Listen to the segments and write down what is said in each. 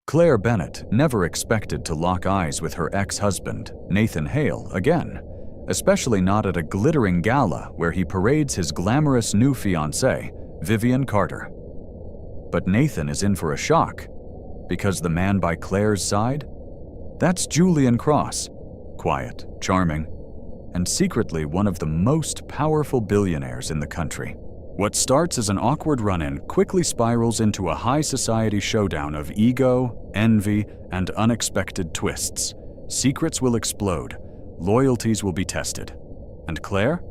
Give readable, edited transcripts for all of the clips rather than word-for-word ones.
Claire Bennett never expected to lock eyes with her ex-husband, Nathan Hale, again, especially not at a glittering gala where he parades his glamorous new fiancée, Vivian Carter. But Nathan is in for a shock, because the man by Claire's side? That's Julian Cross, quiet, charming, and secretly one of the most powerful billionaires in the country. What starts as an awkward run-in quickly spirals into a high society showdown of ego, envy, and unexpected twists. Secrets will explode, loyalties will be tested. And Claire?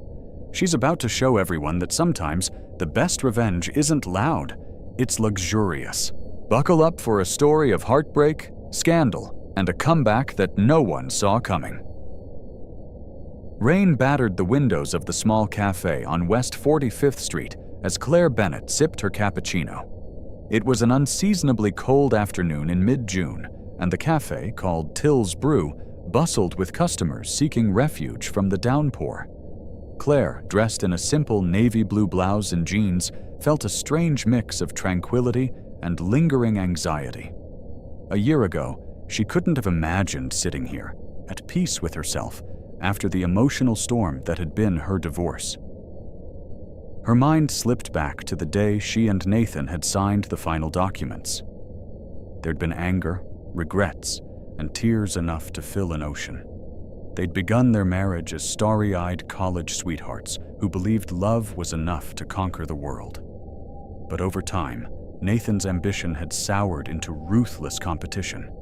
She's about to show everyone that sometimes the best revenge isn't loud, it's luxurious. Buckle up for a story of heartbreak, scandal, and a comeback that no one saw coming. Rain battered the windows of the small cafe on West 45th Street as Claire Bennett sipped her cappuccino. It was an unseasonably cold afternoon in mid-June, and the cafe, called Till's Brew, bustled with customers seeking refuge from the downpour. Claire, dressed in a simple navy blue blouse and jeans, felt a strange mix of tranquility and lingering anxiety. A year ago, she couldn't have imagined sitting here, at peace with herself, after the emotional storm that had been her divorce. Her mind slipped back to the day she and Nathan had signed the final documents. There'd been anger, regrets, and tears enough to fill an ocean. They'd begun their marriage as starry-eyed college sweethearts who believed love was enough to conquer the world. But over time, Nathan's ambition had soured into ruthless competition,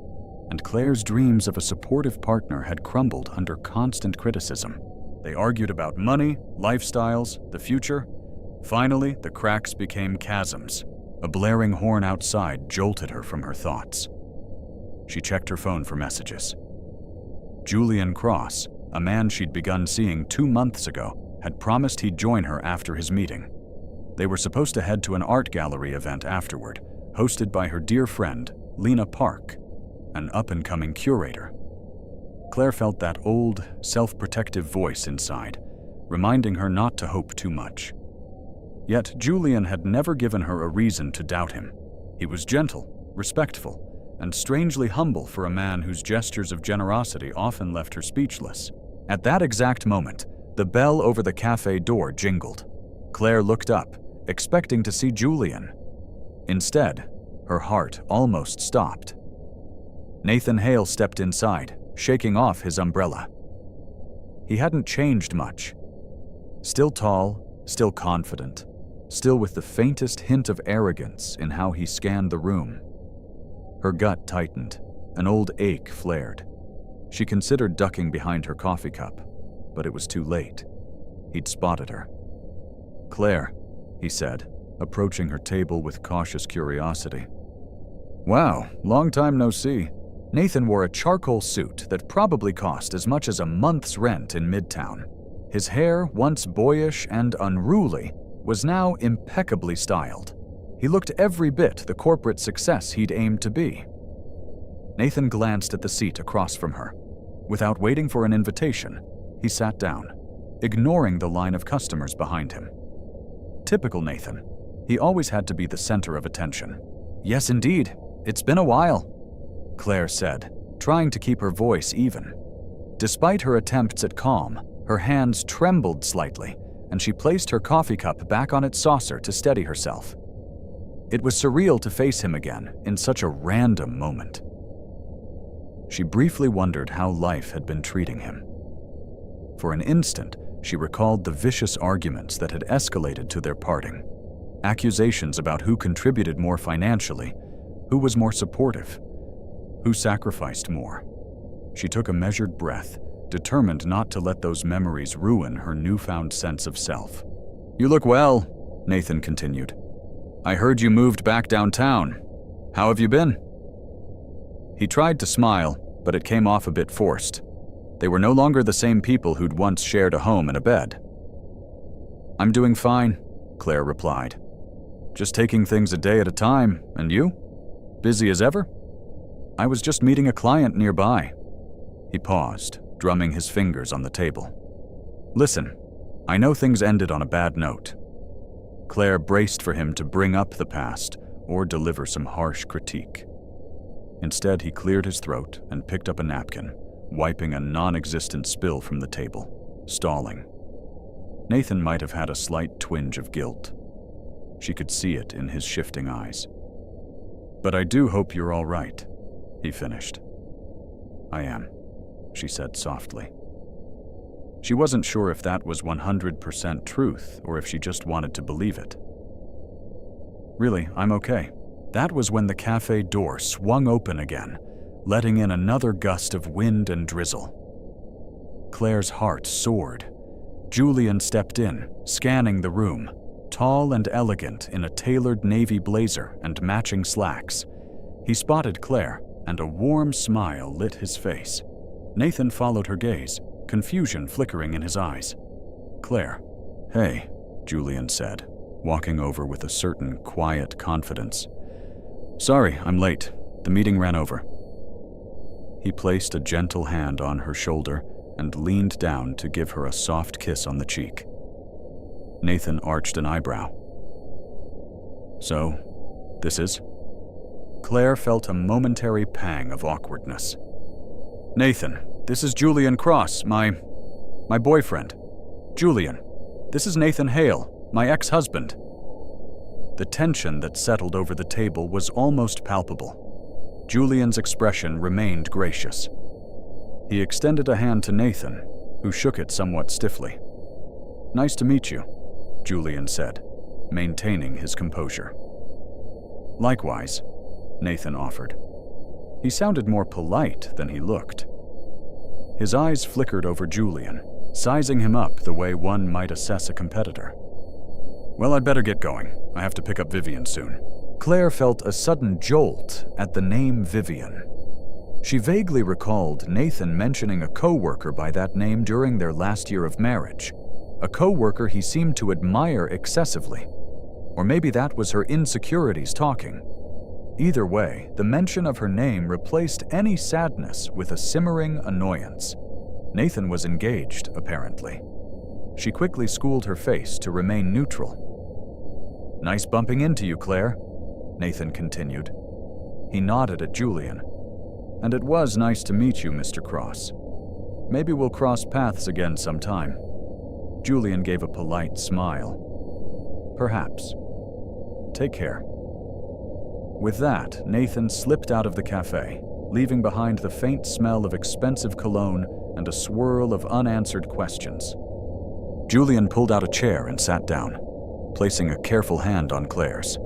and Claire's dreams of a supportive partner had crumbled under constant criticism. They argued about money, lifestyles, the future. Finally, the cracks became chasms. A blaring horn outside jolted her from her thoughts. She checked her phone for messages. Julian Cross, a man she'd begun seeing 2 months ago, had promised he'd join her after his meeting. They were supposed to head to an art gallery event afterward, hosted by her dear friend, Lena Park, an up-and-coming curator. Claire felt that old, self-protective voice inside, reminding her not to hope too much. Yet Julian had never given her a reason to doubt him. He was gentle, respectful, and strangely humble for a man whose gestures of generosity often left her speechless. At that exact moment, the bell over the cafe door jingled. Claire looked up, expecting to see Julian. Instead, her heart almost stopped. Nathan Hale stepped inside, shaking off his umbrella. He hadn't changed much. Still tall, still confident, still with the faintest hint of arrogance in how he scanned the room. Her gut tightened, an old ache flared. She considered ducking behind her coffee cup, but it was too late. He'd spotted her. "Claire," he said, approaching her table with cautious curiosity. "Wow, long time no see." Nathan wore a charcoal suit that probably cost as much as a month's rent in Midtown. His hair, once boyish and unruly, was now impeccably styled. He looked every bit the corporate success he'd aimed to be. Nathan glanced at the seat across from her. Without waiting for an invitation, he sat down, ignoring the line of customers behind him. Typical Nathan. He always had to be the center of attention. "Yes, indeed. It's been a while," Claire said, trying to keep her voice even. Despite her attempts at calm, her hands trembled slightly, and she placed her coffee cup back on its saucer to steady herself. It was surreal to face him again in such a random moment. She briefly wondered how life had been treating him. For an instant, she recalled the vicious arguments that had escalated to their parting. Accusations about who contributed more financially, who was more supportive, who sacrificed more. She took a measured breath, determined not to let those memories ruin her newfound sense of self. "You look well," Nathan continued. "I heard you moved back downtown. How have you been?" He tried to smile, but it came off a bit forced. They were no longer the same people who'd once shared a home and a bed. "I'm doing fine," Claire replied. "Just taking things a day at a time, and you? Busy as ever?" "I was just meeting a client nearby." He paused, drumming his fingers on the table. "Listen, I know things ended on a bad note." Claire braced for him to bring up the past or deliver some harsh critique. Instead, he cleared his throat and picked up a napkin, wiping a non-existent spill from the table, stalling. Nathan might have had a slight twinge of guilt. She could see it in his shifting eyes. "But I do hope you're all right," he finished. "I am," she said softly. She wasn't sure if that was 100% truth or if she just wanted to believe it. "Really, I'm okay." That was when the cafe door swung open again, letting in another gust of wind and drizzle. Claire's heart soared. Julian stepped in, scanning the room, tall and elegant in a tailored navy blazer and matching slacks. He spotted Claire, and a warm smile lit his face. Nathan followed her gaze, confusion flickering in his eyes. "Claire." "Hey," Julian said, walking over with a certain quiet confidence. "Sorry, I'm late. The meeting ran over." He placed a gentle hand on her shoulder and leaned down to give her a soft kiss on the cheek. Nathan arched an eyebrow. "So, this is?" Claire felt a momentary pang of awkwardness. "Nathan, this is Julian Cross, my boyfriend. Julian, this is Nathan Hale, my ex-husband." The tension that settled over the table was almost palpable. Julian's expression remained gracious. He extended a hand to Nathan, who shook it somewhat stiffly. "Nice to meet you," Julian said, maintaining his composure. "Likewise," Nathan offered. He sounded more polite than he looked. His eyes flickered over Julian, sizing him up the way one might assess a competitor. "Well, I'd better get going. I have to pick up Vivian soon." Claire felt a sudden jolt at the name Vivian. She vaguely recalled Nathan mentioning a co-worker by that name during their last year of marriage, a co-worker he seemed to admire excessively. Or maybe that was her insecurities talking. Either way, the mention of her name replaced any sadness with a simmering annoyance. Nathan was engaged, apparently. She quickly schooled her face to remain neutral. "Nice bumping into you, Claire," Nathan continued. He nodded at Julian. "And it was nice to meet you, Mr. Cross. Maybe we'll cross paths again sometime." Julian gave a polite smile. "Perhaps. Take care." With that, Nathan slipped out of the cafe, leaving behind the faint smell of expensive cologne and a swirl of unanswered questions. Julian pulled out a chair and sat down, placing a careful hand on Claire's.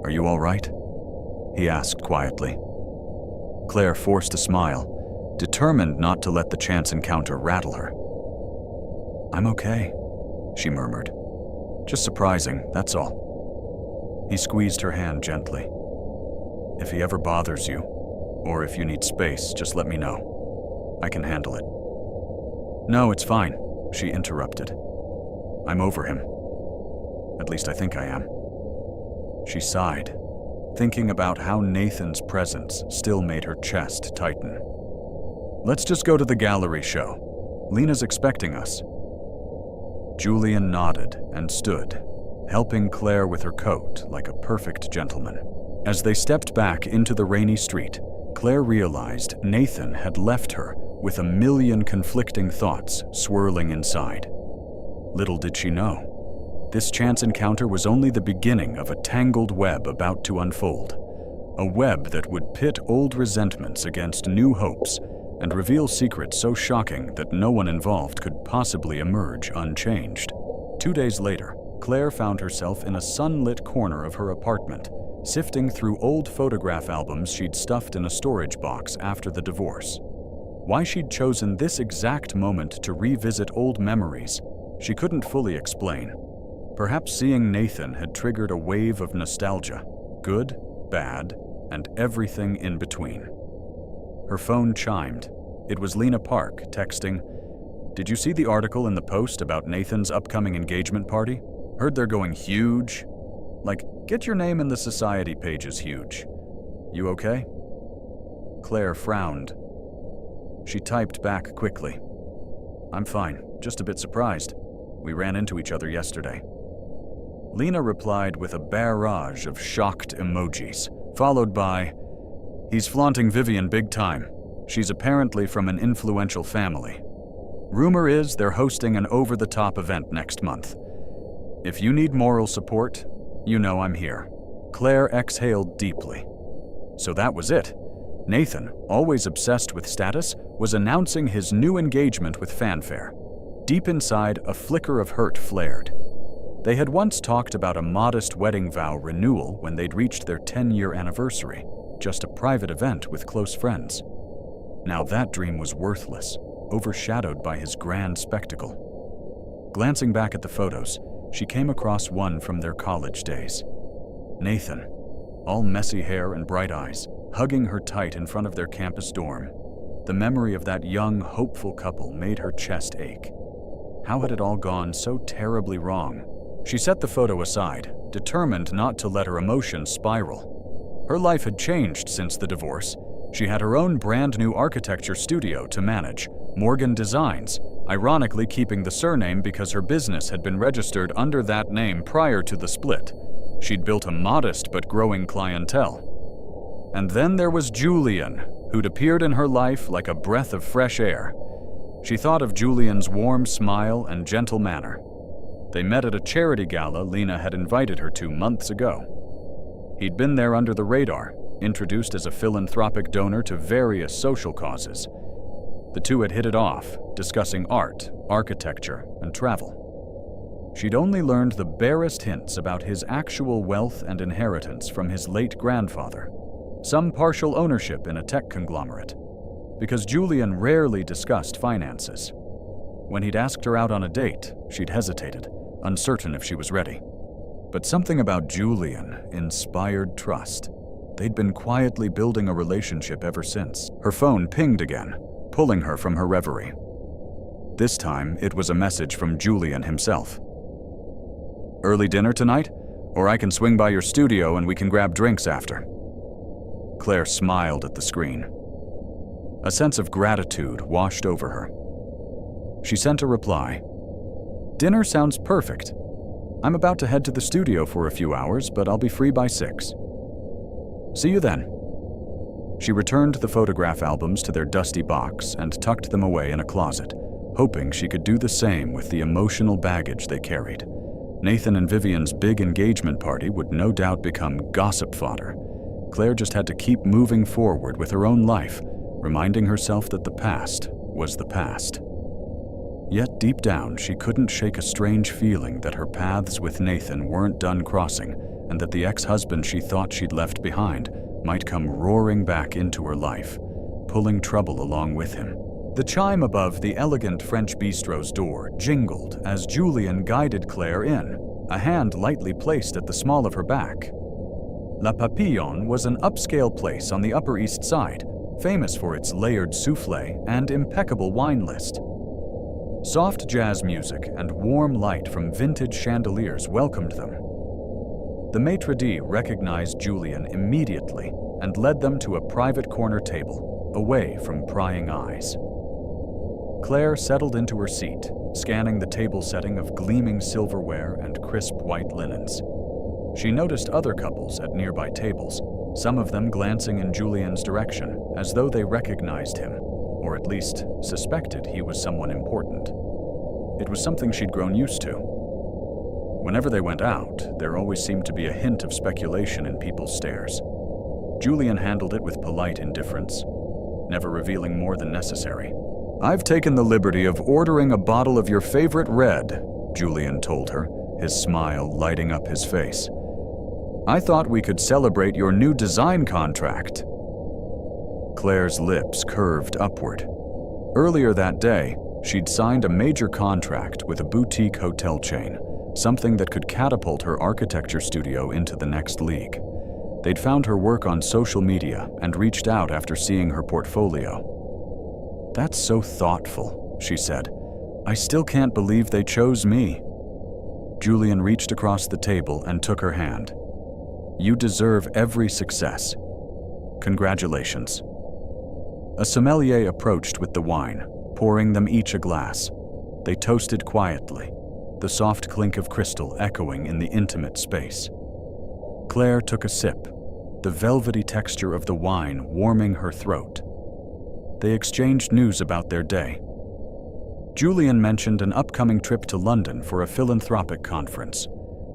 "Are you all right?" he asked quietly. Claire forced a smile, determined not to let the chance encounter rattle her. "I'm okay," she murmured. "Just surprising, that's all." He squeezed her hand gently. "If he ever bothers you, or if you need space, just let me know. I can handle it." "No, it's fine," she interrupted. "I'm over him. At least I think I am." She sighed, thinking about how Nathan's presence still made her chest tighten. "Let's just go to the gallery show. Lena's expecting us." Julian nodded and stood, helping Claire with her coat like a perfect gentleman. As they stepped back into the rainy street, Claire realized Nathan had left her with a million conflicting thoughts swirling inside. Little did she know, this chance encounter was only the beginning of a tangled web about to unfold. A web that would pit old resentments against new hopes and reveal secrets so shocking that no one involved could possibly emerge unchanged. 2 days later, Claire found herself in a sunlit corner of her apartment, sifting through old photograph albums she'd stuffed in a storage box after the divorce. Why she'd chosen this exact moment to revisit old memories, she couldn't fully explain. Perhaps seeing Nathan had triggered a wave of nostalgia, good, bad, and everything in between. Her phone chimed. It was Lena Park texting, "Did you see the article in the Post about Nathan's upcoming engagement party? Heard they're going huge. Like, get your name in the society pages huge. You okay?" Claire frowned. She typed back quickly. "I'm fine, just a bit surprised. We ran into each other yesterday." Lena replied with a barrage of shocked emojis, followed by, He's flaunting Vivian big time. She's apparently from an influential family. Rumor is they're hosting an over-the-top event next month. If you need moral support, you know I'm here." Claire exhaled deeply. So that was it. Nathan, always obsessed with status, was announcing his new engagement with fanfare. Deep inside, a flicker of hurt flared. They had once talked about a modest wedding vow renewal when they'd reached their 10-year anniversary, just a private event with close friends. Now that dream was worthless, overshadowed by his grand spectacle. Glancing back at the photos, she came across one from their college days. Nathan, all messy hair and bright eyes, hugging her tight in front of their campus dorm. The memory of that young, hopeful couple made her chest ache. How had it all gone so terribly wrong? She set the photo aside, determined not to let her emotions spiral. Her life had changed since the divorce. She had her own brand new architecture studio to manage, Morgan Designs, ironically keeping the surname because her business had been registered under that name prior to the split. She'd built a modest but growing clientele. And then there was Julian, who'd appeared in her life like a breath of fresh air. She thought of Julian's warm smile and gentle manner. They met at a charity gala Lena had invited her to months ago. He'd been there under the radar, introduced as a philanthropic donor to various social causes. The two had hit it off, discussing art, architecture, and travel. She'd only learned the barest hints about his actual wealth and inheritance from his late grandfather, some partial ownership in a tech conglomerate, because Julian rarely discussed finances. When he'd asked her out on a date, she'd hesitated, uncertain if she was ready. But something about Julian inspired trust. They'd been quietly building a relationship ever since. Her phone pinged again, pulling her from her reverie. This time, it was a message from Julian himself. "Early dinner tonight? Or I can swing by your studio and we can grab drinks after." Claire smiled at the screen. A sense of gratitude washed over her. She sent a reply. "Dinner sounds perfect. I'm about to head to the studio for a few hours, but I'll be free by 6. See you then." She returned the photograph albums to their dusty box and tucked them away in a closet, hoping she could do the same with the emotional baggage they carried. Nathan and Vivian's big engagement party would no doubt become gossip fodder. Claire just had to keep moving forward with her own life, reminding herself that the past was the past. Yet deep down, she couldn't shake a strange feeling that her paths with Nathan weren't done crossing, and that the ex-husband she thought she'd left behind might come roaring back into her life, pulling trouble along with him. The chime above the elegant French bistro's door jingled as Julian guided Claire in, a hand lightly placed at the small of her back. La Papillon was an upscale place on the Upper East Side, famous for its layered soufflé and impeccable wine list. Soft jazz music and warm light from vintage chandeliers welcomed them. The maitre d' recognized Julian immediately and led them to a private corner table, away from prying eyes. Claire settled into her seat, scanning the table setting of gleaming silverware and crisp white linens. She noticed other couples at nearby tables, some of them glancing in Julian's direction, as though they recognized him, or at least suspected he was someone important. It was something she'd grown used to. Whenever they went out, there always seemed to be a hint of speculation in people's stares. Julian handled it with polite indifference, never revealing more than necessary. "I've taken the liberty of ordering a bottle of your favorite red," Julian told her, his smile lighting up his face. "I thought we could celebrate your new design contract." Claire's lips curved upward. Earlier that day, she'd signed a major contract with a boutique hotel chain, something that could catapult her architecture studio into the next league. They'd found her work on social media and reached out after seeing her portfolio. "That's so thoughtful," she said. "I still can't believe they chose me." Julian reached across the table and took her hand. "You deserve every success. Congratulations." A sommelier approached with the wine, pouring them each a glass. They toasted quietly, the soft clink of crystal echoing in the intimate space. Claire took a sip, the velvety texture of the wine warming her throat. They exchanged news about their day. Julian mentioned an upcoming trip to London for a philanthropic conference,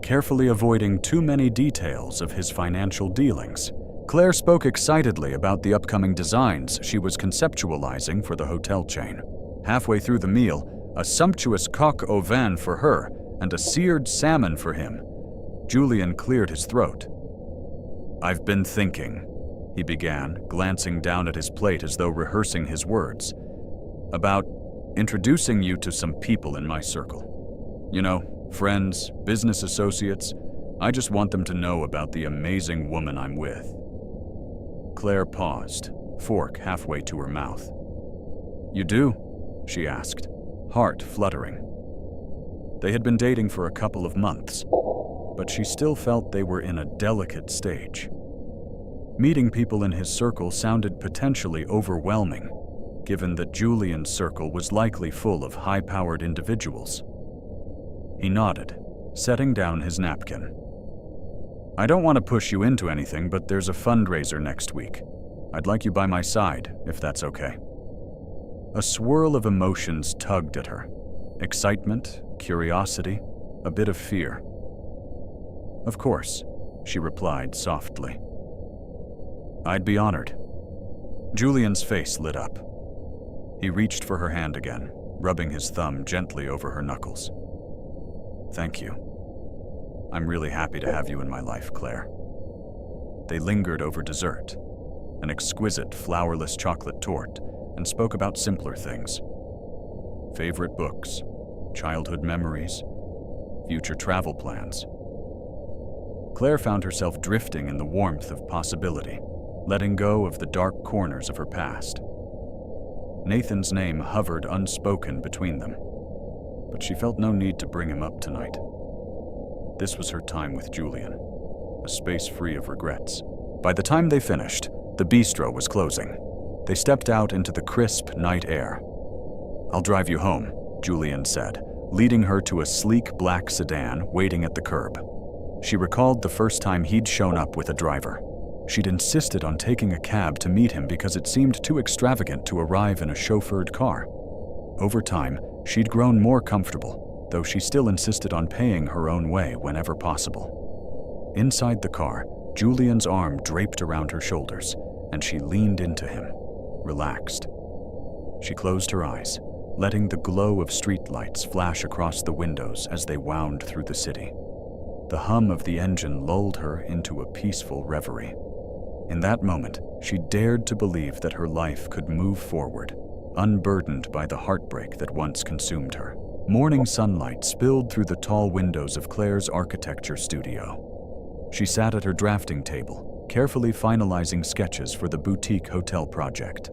carefully avoiding too many details of his financial dealings. Claire spoke excitedly about the upcoming designs she was conceptualizing for the hotel chain. Halfway through the meal, a sumptuous coq au vin for her and a seared salmon for him. Julian cleared his throat. "I've been thinking," he began, glancing down at his plate as though rehearsing his words, "about introducing you to some people in my circle. You know, friends, business associates. I just want them to know about the amazing woman I'm with." Claire paused, fork halfway to her mouth. "You do?" she asked, heart fluttering. They had been dating for a couple of months, but she still felt they were in a delicate stage. Meeting people in his circle sounded potentially overwhelming, given that Julian's circle was likely full of high-powered individuals. He nodded, setting down his napkin. "I don't want to push you into anything, but there's a fundraiser next week. I'd like you by my side, if that's okay." A swirl of emotions tugged at her. Excitement, curiosity, a bit of fear. "Of course," she replied softly. "I'd be honored." Julian's face lit up. He reached for her hand again, rubbing his thumb gently over her knuckles. "Thank you. I'm really happy to have you in my life, Claire." They lingered over dessert, an exquisite flourless chocolate torte, and spoke about simpler things. Favorite books, childhood memories, future travel plans. Claire found herself drifting in the warmth of possibility, letting go of the dark corners of her past. Nathan's name hovered unspoken between them, but she felt no need to bring him up tonight. This was her time with Julian, a space free of regrets. By the time they finished, the bistro was closing. They stepped out into the crisp night air. "I'll drive you home," Julian said, leading her to a sleek black sedan waiting at the curb. She recalled the first time he'd shown up with a driver. She'd insisted on taking a cab to meet him because it seemed too extravagant to arrive in a chauffeured car. Over time, she'd grown more comfortable, though she still insisted on paying her own way whenever possible. Inside the car, Julian's arm draped around her shoulders, and she leaned into him, relaxed. She closed her eyes, letting the glow of streetlights flash across the windows as they wound through the city. The hum of the engine lulled her into a peaceful reverie. In that moment, she dared to believe that her life could move forward, unburdened by the heartbreak that once consumed her. Morning sunlight spilled through the tall windows of Claire's architecture studio. She sat at her drafting table, carefully finalizing sketches for the boutique hotel project.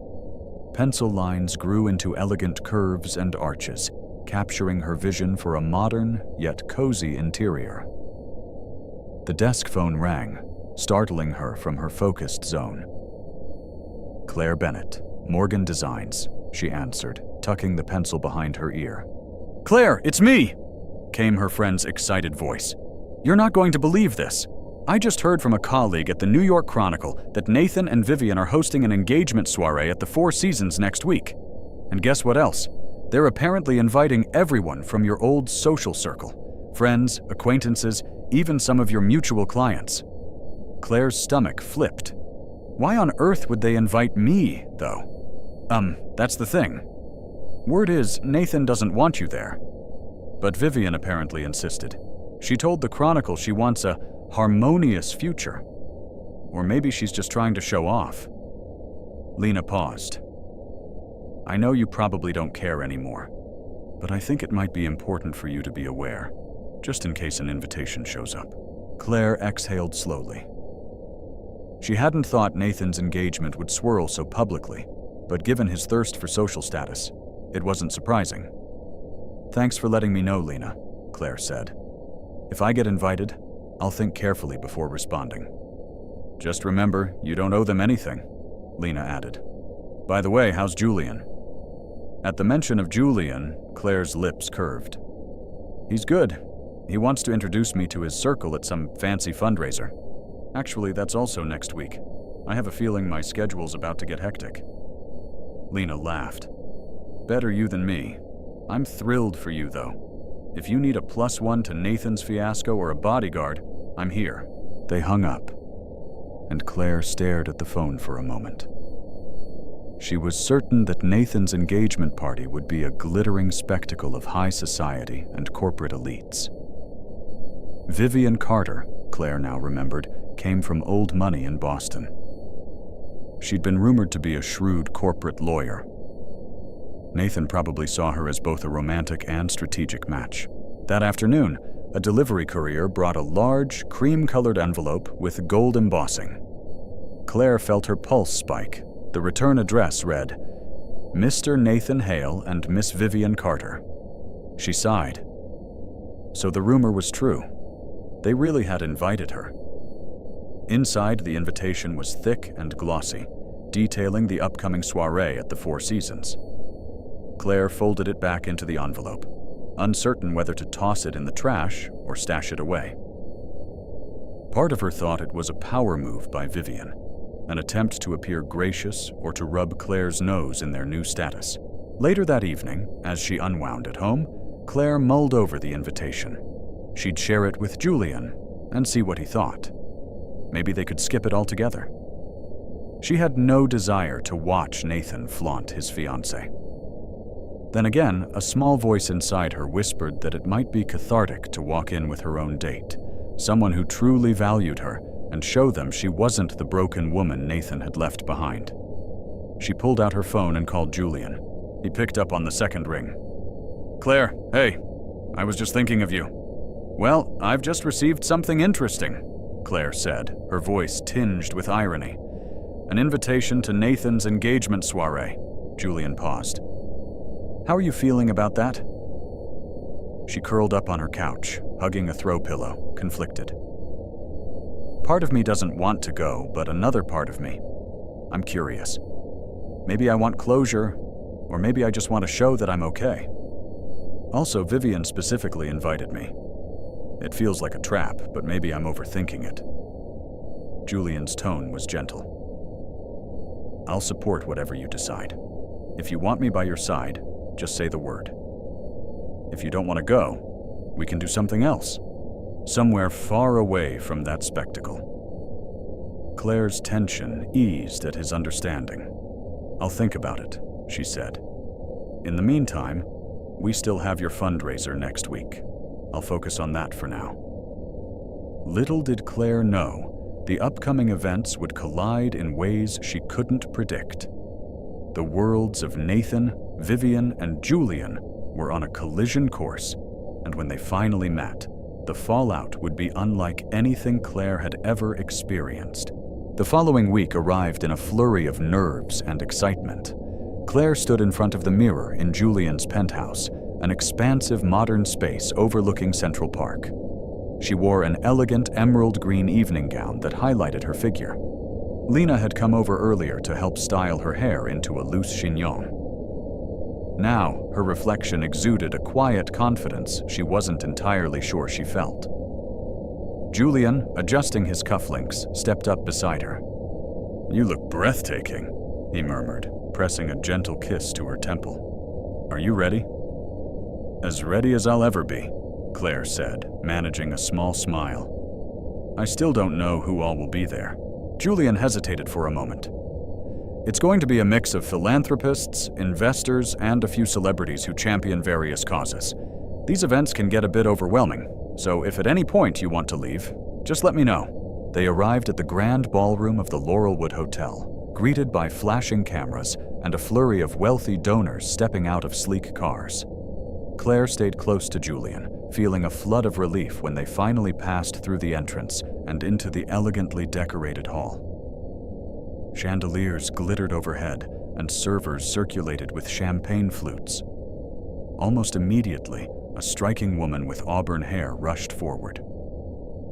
Pencil lines grew into elegant curves and arches, capturing her vision for a modern yet cozy interior. The desk phone rang, startling her from her focused zone. "Claire Bennett, Morgan Designs," she answered, tucking the pencil behind her ear. "Claire, it's me!" came her friend's excited voice. "You're not going to believe this. I just heard from a colleague at the New York Chronicle that Nathan and Vivian are hosting an engagement soiree at the Four Seasons next week. And guess what else? They're apparently inviting everyone from your old social circle. Friends, acquaintances, even some of your mutual clients." Claire's stomach flipped. Why on earth would they invite me, though? That's the thing. Word is, Nathan doesn't want you there. But Vivian apparently insisted. She told the Chronicle she wants a harmonious future. Or maybe she's just trying to show off. Lena paused. "I know you probably don't care anymore, but I think it might be important for you to be aware, just in case an invitation shows up." Claire exhaled slowly. She hadn't thought Nathan's engagement would swirl so publicly, but given his thirst for social status, it wasn't surprising. "Thanks for letting me know, Lena," Claire said. "If I get invited, I'll think carefully before responding." "Just remember, you don't owe them anything," Lena added. "By the way, how's Julian?" At the mention of Julian, Claire's lips curved. "He's good. He wants to introduce me to his circle at some fancy fundraiser." Actually, that's also next week. I have a feeling my schedule's about to get hectic. Lena laughed. Better you than me. I'm thrilled for you, though. If you need a +1 to Nathan's fiasco or a bodyguard, I'm here. They hung up, and Claire stared at the phone for a moment. She was certain that Nathan's engagement party would be a glittering spectacle of high society and corporate elites. Vivian Carter, Claire now remembered, came from old money in Boston. She'd been rumored to be a shrewd corporate lawyer. Nathan probably saw her as both a romantic and strategic match. That afternoon, a delivery courier brought a large, cream-colored envelope with gold embossing. Claire felt her pulse spike. The return address read, Mr. Nathan Hale and Miss Vivian Carter. She sighed. So the rumor was true. They really had invited her. Inside, the invitation was thick and glossy, detailing the upcoming soiree at the Four Seasons. Claire folded it back into the envelope, uncertain whether to toss it in the trash or stash it away. Part of her thought it was a power move by Vivian, an attempt to appear gracious or to rub Claire's nose in their new status. Later that evening, as she unwound at home, Claire mulled over the invitation. She'd share it with Julian and see what he thought. Maybe they could skip it altogether. She had no desire to watch Nathan flaunt his fiancée. Then again, a small voice inside her whispered that it might be cathartic to walk in with her own date, someone who truly valued her, and show them she wasn't the broken woman Nathan had left behind. She pulled out her phone and called Julian. He picked up on the second ring. Claire, hey, I was just thinking of you. Well, I've just received something interesting, Claire said, her voice tinged with irony. An invitation to Nathan's engagement soiree. Julian paused. How are you feeling about that? She curled up on her couch, hugging a throw pillow, conflicted. Part of me doesn't want to go, but another part of me, I'm curious. Maybe I want closure, or maybe I just want to show that I'm okay. Also, Vivian specifically invited me. It feels like a trap, but maybe I'm overthinking it. Julian's tone was gentle. I'll support whatever you decide. If you want me by your side, just say the word. If you don't want to go, we can do something else. Somewhere far away from that spectacle. Claire's tension eased at his understanding. I'll think about it, she said. In the meantime, we still have your fundraiser next week. I'll focus on that for now. Little did Claire know, the upcoming events would collide in ways she couldn't predict. The worlds of Nathan, Vivian, and Julian were on a collision course, and when they finally met, the fallout would be unlike anything Claire had ever experienced. The following week arrived in a flurry of nerves and excitement. Claire stood in front of the mirror in Julian's penthouse, an expansive modern space overlooking Central Park. She wore an elegant emerald green evening gown that highlighted her figure. Lena had come over earlier to help style her hair into a loose chignon. Now, her reflection exuded a quiet confidence she wasn't entirely sure she felt. Julian, adjusting his cufflinks, stepped up beside her. You look breathtaking, he murmured, pressing a gentle kiss to her temple. Are you ready? As ready as I'll ever be, Claire said, managing a small smile. I still don't know who all will be there. Julian hesitated for a moment. It's going to be a mix of philanthropists, investors, and a few celebrities who champion various causes. These events can get a bit overwhelming, so if at any point you want to leave, just let me know. They arrived at the grand ballroom of the Laurelwood Hotel, greeted by flashing cameras and a flurry of wealthy donors stepping out of sleek cars. Claire stayed close to Julian, feeling a flood of relief when they finally passed through the entrance and into the elegantly decorated hall. Chandeliers glittered overhead, and servers circulated with champagne flutes. Almost immediately, a striking woman with auburn hair rushed forward.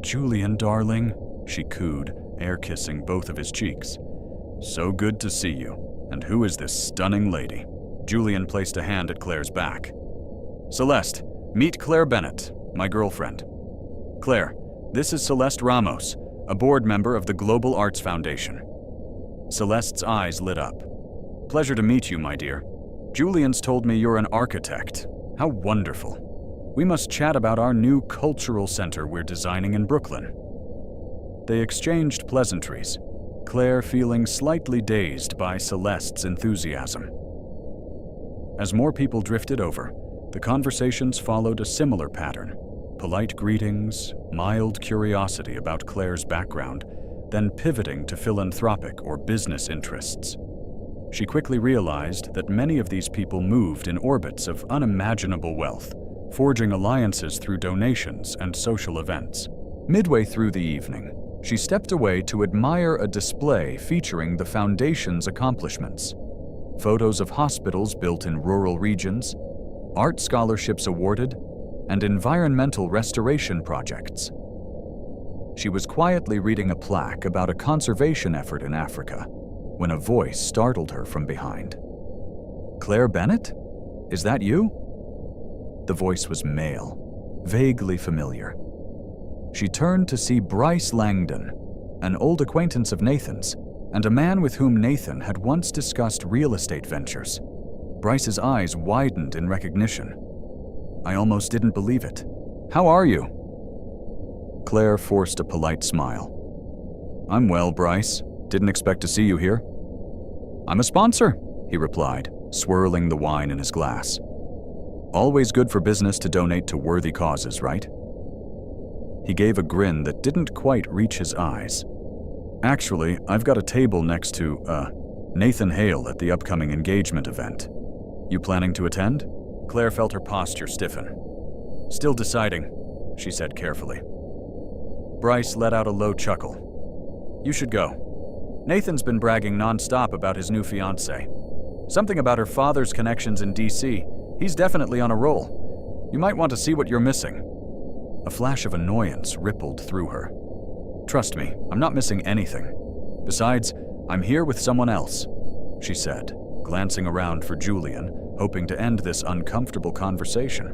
Julian, darling, she cooed, air-kissing both of his cheeks. So good to see you. And who is this stunning lady? Julian placed a hand at Claire's back. Celeste, meet Claire Bennett, my girlfriend. Claire, this is Celeste Ramos, a board member of the Global Arts Foundation. Celeste's eyes lit up. Pleasure to meet you, my dear. Julian's told me you're an architect. How wonderful. We must chat about our new cultural center we're designing in Brooklyn. They exchanged pleasantries, Claire feeling slightly dazed by Celeste's enthusiasm. As more people drifted over, the conversations followed a similar pattern. Polite greetings, mild curiosity about Claire's background, then pivoting to philanthropic or business interests. She quickly realized that many of these people moved in orbits of unimaginable wealth, forging alliances through donations and social events. Midway through the evening, she stepped away to admire a display featuring the foundation's accomplishments. Photos of hospitals built in rural regions, art scholarships awarded, and environmental restoration projects. She was quietly reading a plaque about a conservation effort in Africa when a voice startled her from behind. "Claire Bennett? Is that you?" The voice was male, vaguely familiar. She turned to see Bryce Langdon, an old acquaintance of Nathan's, and a man with whom Nathan had once discussed real estate ventures. Bryce's eyes widened in recognition. "I almost didn't believe it. How are you?" Claire forced a polite smile. "I'm well, Bryce. Didn't expect to see you here." "I'm a sponsor," he replied, swirling the wine in his glass. "Always good for business to donate to worthy causes, right?" He gave a grin that didn't quite reach his eyes. "Actually, I've got a table next to, Nathan Hale at the upcoming engagement event. You planning to attend?" Claire felt her posture stiffen. "Still deciding," she said carefully. Bryce let out a low chuckle. "You should go. Nathan's been bragging nonstop about his new fiancée. Something about her father's connections in DC. He's definitely on a roll. You might want to see what you're missing." A flash of annoyance rippled through her. "Trust me, I'm not missing anything. Besides, I'm here with someone else," she said, glancing around for Julian, hoping to end this uncomfortable conversation.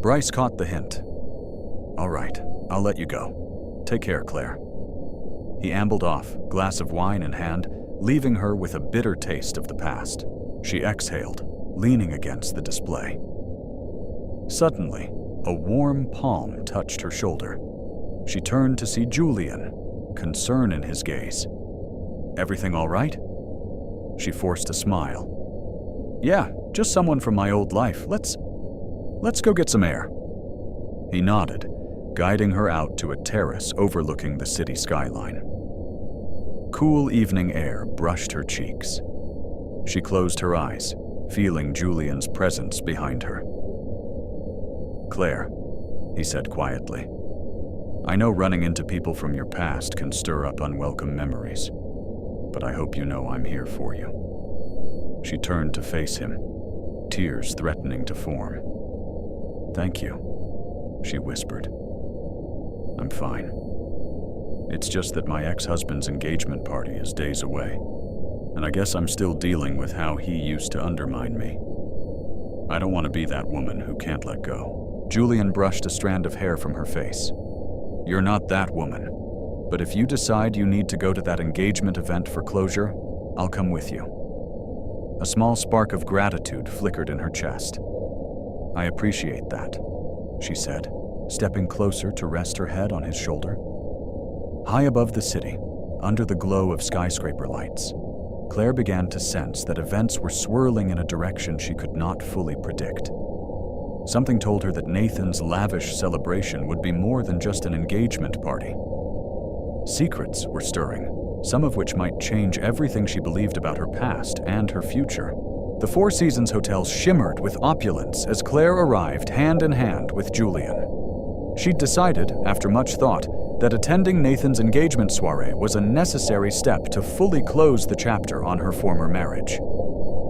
Bryce caught the hint. "All right, I'll let you go. Take care, Claire." He ambled off, glass of wine in hand, leaving her with a bitter taste of the past. She exhaled, leaning against the display. Suddenly, a warm palm touched her shoulder. She turned to see Julian, concern in his gaze. "Everything all right?" She forced a smile. "Yeah, just someone from my old life. Let's go get some air." He nodded, guiding her out to a terrace overlooking the city skyline. Cool evening air brushed her cheeks. She closed her eyes, feeling Julian's presence behind her. "Claire," he said quietly, "I know running into people from your past can stir up unwelcome memories, but I hope you know I'm here for you." She turned to face him, tears threatening to form. "Thank you," she whispered. "I'm fine. It's just that my ex-husband's engagement party is days away, and I guess I'm still dealing with how he used to undermine me. I don't want to be that woman who can't let go." Julian brushed a strand of hair from her face. "You're not that woman, but if you decide you need to go to that engagement event for closure, I'll come with you." A small spark of gratitude flickered in her chest. "I appreciate that," she said, stepping closer to rest her head on his shoulder. High above the city, under the glow of skyscraper lights, Claire began to sense that events were swirling in a direction she could not fully predict. Something told her that Nathan's lavish celebration would be more than just an engagement party. Secrets were stirring, some of which might change everything she believed about her past and her future. The Four Seasons Hotel shimmered with opulence as Claire arrived hand in hand with Julian. She'd decided, after much thought, that attending Nathan's engagement soiree was a necessary step to fully close the chapter on her former marriage.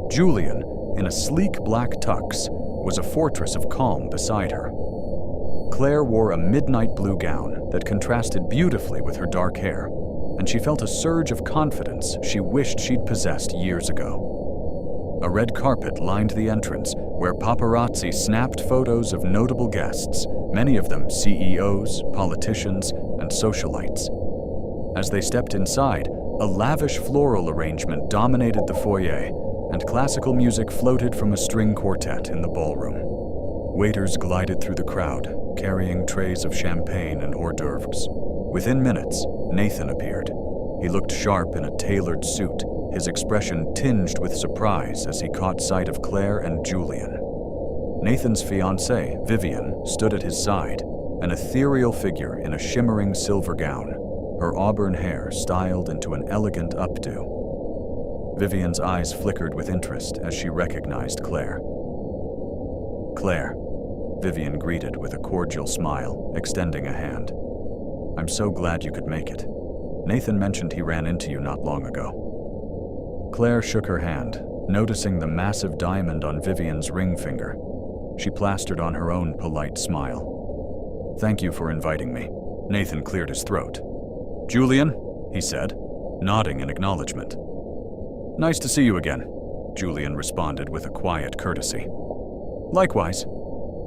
Julian, in a sleek black tux, was a fortress of calm beside her. Claire wore a midnight blue gown that contrasted beautifully with her dark hair, and she felt a surge of confidence she wished she'd possessed years ago. A red carpet lined the entrance, where paparazzi snapped photos of notable guests, many of them CEOs, politicians, and and socialites. As they stepped inside, a lavish floral arrangement dominated the foyer, and classical music floated from a string quartet in the ballroom. Waiters glided through the crowd, carrying trays of champagne and hors d'oeuvres. Within minutes, Nathan appeared. He looked sharp in a tailored suit, his expression tinged with surprise as he caught sight of Claire and Julian. Nathan's fiancée, Vivian, stood at his side, an ethereal figure in a shimmering silver gown, her auburn hair styled into an elegant updo. Vivian's eyes flickered with interest as she recognized Claire. "Claire," Vivian greeted with a cordial smile, extending a hand. "I'm so glad you could make it. Nathan mentioned he ran into you not long ago." Claire shook her hand, noticing the massive diamond on Vivian's ring finger. She plastered on her own polite smile. "Thank you for inviting me." Nathan cleared his throat. "Julian," he said, nodding in acknowledgement. "Nice to see you again," Julian responded with a quiet courtesy. "Likewise.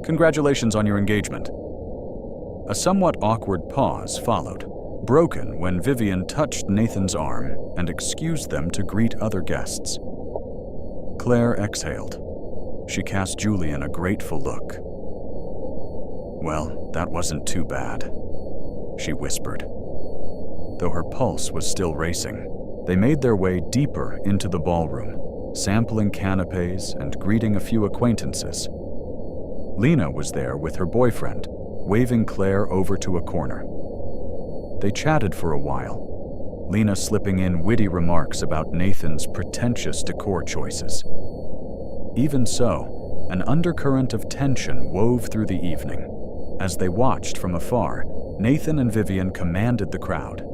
Congratulations on your engagement." A somewhat awkward pause followed, broken when Vivian touched Nathan's arm and excused them to greet other guests. Claire exhaled. She cast Julian a grateful look. "Well, that wasn't too bad," she whispered. Though her pulse was still racing, they made their way deeper into the ballroom, sampling canapes and greeting a few acquaintances. Lena was there with her boyfriend, waving Claire over to a corner. They chatted for a while, Lena slipping in witty remarks about Nathan's pretentious decor choices. Even so, an undercurrent of tension wove through the evening. As they watched from afar, Nathan and Vivian commanded the crowd.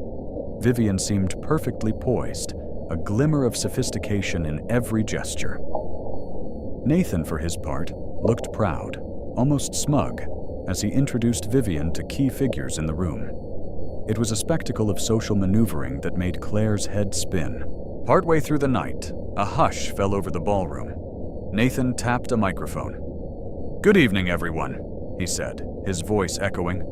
Vivian seemed perfectly poised, a glimmer of sophistication in every gesture. Nathan, for his part, looked proud, almost smug, as he introduced Vivian to key figures in the room. It was a spectacle of social maneuvering that made Claire's head spin. Partway through the night, a hush fell over the ballroom. Nathan tapped a microphone. "Good evening, everyone," he said, his voice echoing.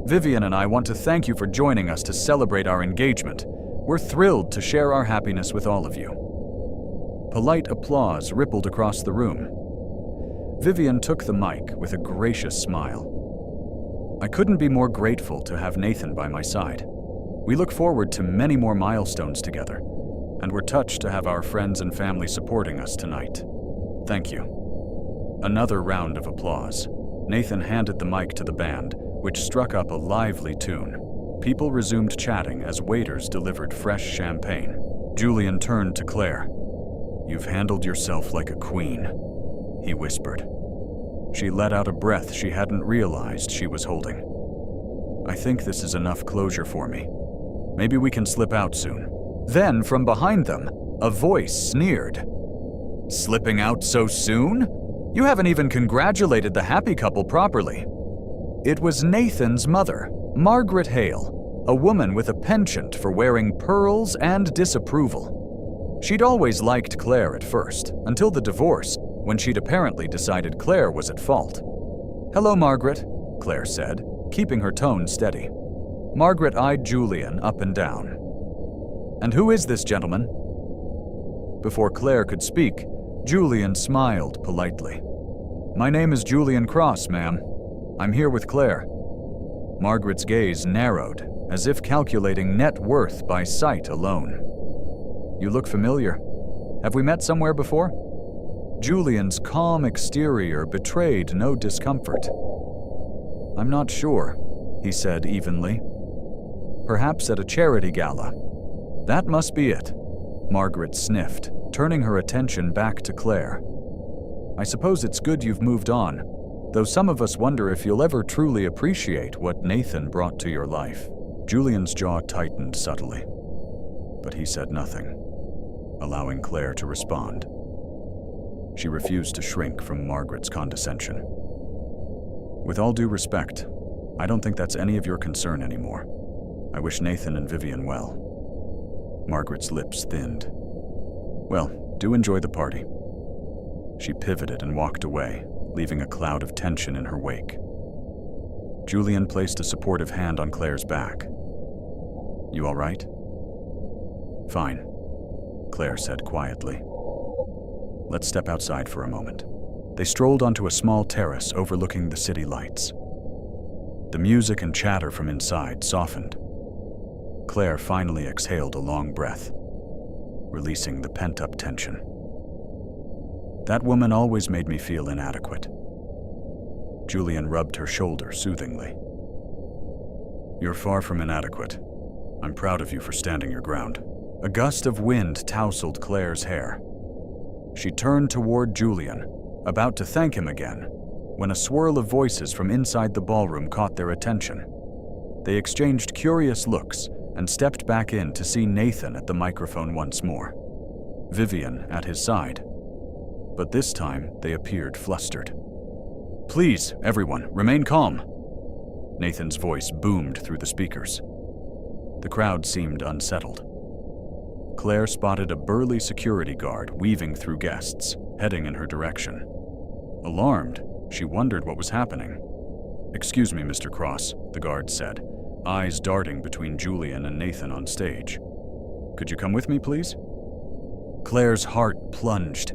"Vivian and I want to thank you for joining us to celebrate our engagement. We're thrilled to share our happiness with all of you." Polite applause rippled across the room. Vivian took the mic with a gracious smile. "I couldn't be more grateful to have Nathan by my side. We look forward to many more milestones together, and we're touched to have our friends and family supporting us tonight. Thank you." Another round of applause. Nathan handed the mic to the band, which struck up a lively tune. People resumed chatting as waiters delivered fresh champagne. Julian turned to Claire. "You've handled yourself like a queen," he whispered. She let out a breath she hadn't realized she was holding. "I think this is enough closure for me. Maybe we can slip out soon." Then, from behind them, a voice sneered. "Slipping out so soon? You haven't even congratulated the happy couple properly." It was Nathan's mother, Margaret Hale, a woman with a penchant for wearing pearls and disapproval. She'd always liked Claire at first, until the divorce, when she'd apparently decided Claire was at fault. "Hello, Margaret," Claire said, keeping her tone steady. Margaret eyed Julian up and down. "And who is this gentleman?" Before Claire could speak, Julian smiled politely. "My name is Julian Cross, ma'am. I'm here with Claire." Margaret's gaze narrowed, as if calculating net worth by sight alone. "You look familiar. Have we met somewhere before?" Julian's calm exterior betrayed no discomfort. "I'm not sure," he said evenly. "Perhaps at a charity gala." "That must be it," Margaret sniffed, turning her attention back to Claire. "I suppose it's good you've moved on, though some of us wonder if you'll ever truly appreciate what Nathan brought to your life." Julian's jaw tightened subtly, but he said nothing, allowing Claire to respond. She refused to shrink from Margaret's condescension. "With all due respect, I don't think that's any of your concern anymore. I wish Nathan and Vivian well." Margaret's lips thinned. "Well, do enjoy the party." She pivoted and walked away, leaving a cloud of tension in her wake. Julian placed a supportive hand on Claire's back. You all right? Fine, Claire said quietly. Let's step outside for a moment. They strolled onto a small terrace overlooking the city lights. The music and chatter from inside softened. Claire finally exhaled a long breath, releasing the pent-up tension. That woman always made me feel inadequate. Julian rubbed her shoulder soothingly. You're far from inadequate. I'm proud of you for standing your ground. A gust of wind tousled Claire's hair. She turned toward Julian, about to thank him again, when a swirl of voices from inside the ballroom caught their attention. They exchanged curious looks and stepped back in to see Nathan at the microphone once more, Vivian at his side. But this time they appeared flustered. Please, everyone, remain calm. Nathan's voice boomed through the speakers. The crowd seemed unsettled. Claire spotted a burly security guard weaving through guests, heading in her direction. Alarmed, she wondered what was happening. Excuse me, Mr. Cross, the guard said, eyes darting between Julian and Nathan on stage. Could you come with me, please? Claire's heart plunged.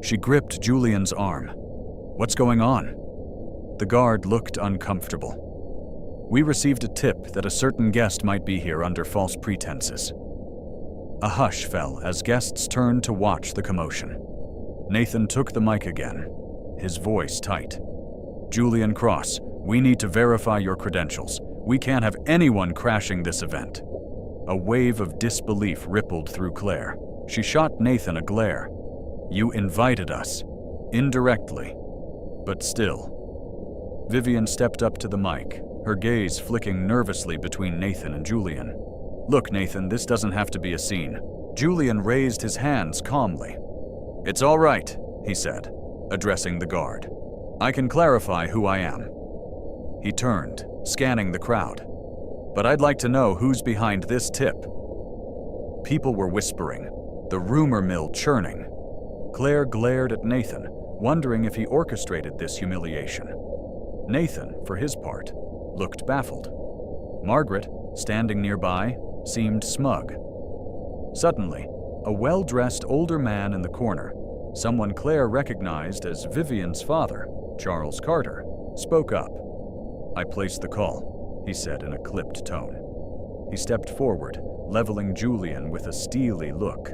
She gripped Julian's arm. What's going on? The guard looked uncomfortable. We received a tip that a certain guest might be here under false pretenses. A hush fell as guests turned to watch the commotion. Nathan took the mic again, his voice tight. Julian Cross, we need to verify your credentials. We can't have anyone crashing this event. A wave of disbelief rippled through Claire. She shot Nathan a glare. You invited us. Indirectly. But still. Vivian stepped up to the mic, her gaze flicking nervously between Nathan and Julian. Look, Nathan, this doesn't have to be a scene. Julian raised his hands calmly. It's all right, he said, addressing the guard. I can clarify who I am. He turned, scanning the crowd. But I'd like to know who's behind this tip. People were whispering, the rumor mill churning. Claire glared at Nathan, wondering if he orchestrated this humiliation. Nathan, for his part, looked baffled. Margaret, standing nearby, seemed smug. Suddenly, a well-dressed older man in the corner, someone Claire recognized as Vivian's father, Charles Carter, spoke up. I placed the call, he said in a clipped tone. He stepped forward, leveling Julian with a steely look.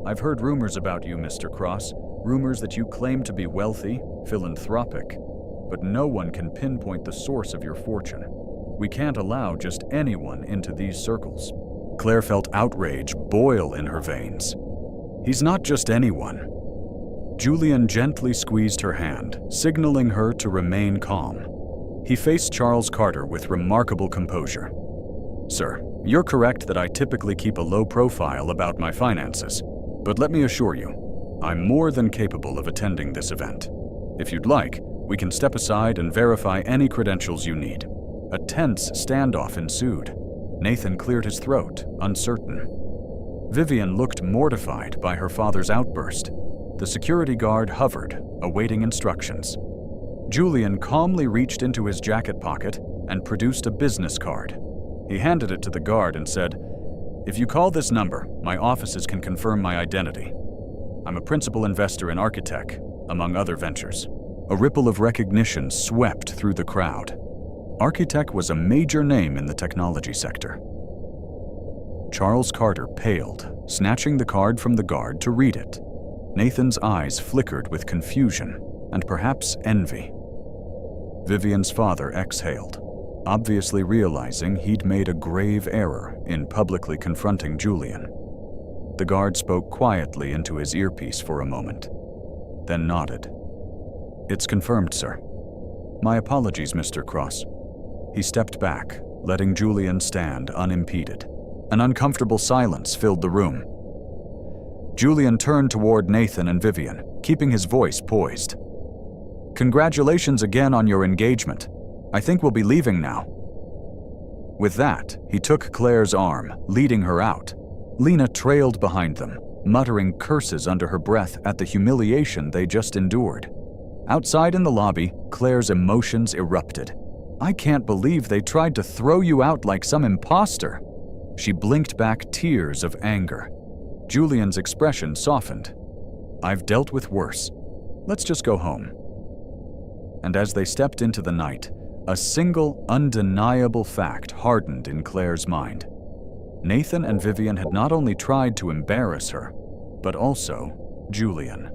I've heard rumors about you, Mr. Cross, rumors that you claim to be wealthy, philanthropic, but no one can pinpoint the source of your fortune. We can't allow just anyone into these circles. Claire felt outrage boil in her veins. He's not just anyone. Julian gently squeezed her hand, signaling her to remain calm. He faced Charles Carter with remarkable composure. Sir, you're correct that I typically keep a low profile about my finances, but let me assure you, I'm more than capable of attending this event. If you'd like, we can step aside and verify any credentials you need. A tense standoff ensued. Nathan cleared his throat, uncertain. Vivian looked mortified by her father's outburst. The security guard hovered, awaiting instructions. Julian calmly reached into his jacket pocket and produced a business card. He handed it to the guard and said, If you call this number, my offices can confirm my identity. I'm a principal investor in Architect, among other ventures. A ripple of recognition swept through the crowd. Architect was a major name in the technology sector. Charles Carter paled, snatching the card from the guard to read it. Nathan's eyes flickered with confusion and perhaps envy. Vivian's father exhaled, obviously realizing he'd made a grave error in publicly confronting Julian. The guard spoke quietly into his earpiece for a moment, then nodded. It's confirmed, sir. My apologies, Mr. Cross. He stepped back, letting Julian stand unimpeded. An uncomfortable silence filled the room. Julian turned toward Nathan and Vivian, keeping his voice poised. Congratulations again on your engagement. I think we'll be leaving now. With that, he took Claire's arm, leading her out. Lena trailed behind them, muttering curses under her breath at the humiliation they just endured. Outside in the lobby, Claire's emotions erupted. I can't believe they tried to throw you out like some imposter." She blinked back tears of anger. Julian's expression softened. "I've dealt with worse. Let's just go home." And as they stepped into the night, a single, undeniable fact hardened in Claire's mind. Nathan and Vivian had not only tried to embarrass her, but also Julian.